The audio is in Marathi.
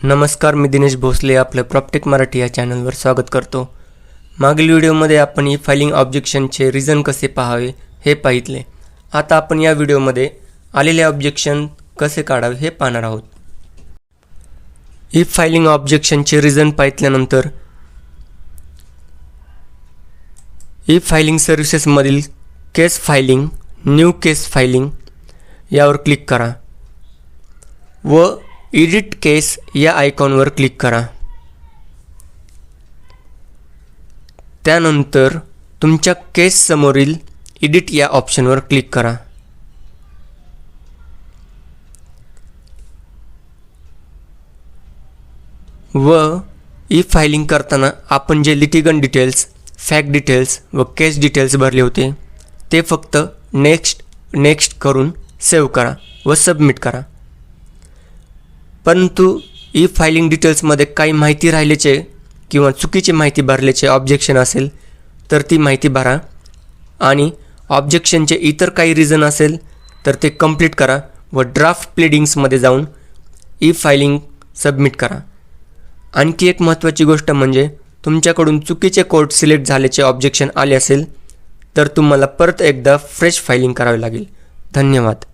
नमस्कार, मी दिनेश भोसले आपलं प्रॉपर्टेक मराठी या चॅनलवर स्वागत करतो। मागील व्हिडिओमध्ये आपण ई फायलिंग ऑब्जेक्शनचे रिझन कसे पाहावे हे पाहितले। आता आपण या व्हिडिओमध्ये आलेले ऑब्जेक्शन कसे काढावे हे पाहणार आहोत। ई फायलिंग ऑब्जेक्शनचे रिझन पाहितल्यानंतर ई फायलिंग सर्व्हिसेसमधील case filing, new case filing यावर क्लिक करा व एडिट केस या आयकॉनवर क्लिक करा। त्यानंतर तुमच्या केस समोरील एडिट या ऑप्शनवर क्लिक करा व ई फायलिंग करताना आपण जे लिटिगंट डिटेल्स, फॅक्ट डिटेल्स व केस डिटेल्स भरले होते ते फक्त नेक्स्ट करून सेव्ह करा व सबमिट करा। परंतु ई फायलिंग डिटेल्समध्ये काही माहिती राहिल्याचे किंवा चुकीची माहिती भरल्याचे ऑब्जेक्शन असेल तर ती माहिती भरा आणि ऑब्जेक्शनचे इतर काही रिझन असेल तर ते कंप्लीट करा व ड्राफ्ट प्लीडिंग्समध्ये जाऊन ई फायलिंग सबमिट करा। आणखी एक महत्त्वाची गोष्ट म्हणजे तुमच्याकडून चुकीचे कोर्ट सिलेक्ट झाल्याचे ऑब्जेक्शन आले असेल तर तुम्हाला परत एकदा फ्रेश फायलिंग करावे लागेल। धन्यवाद।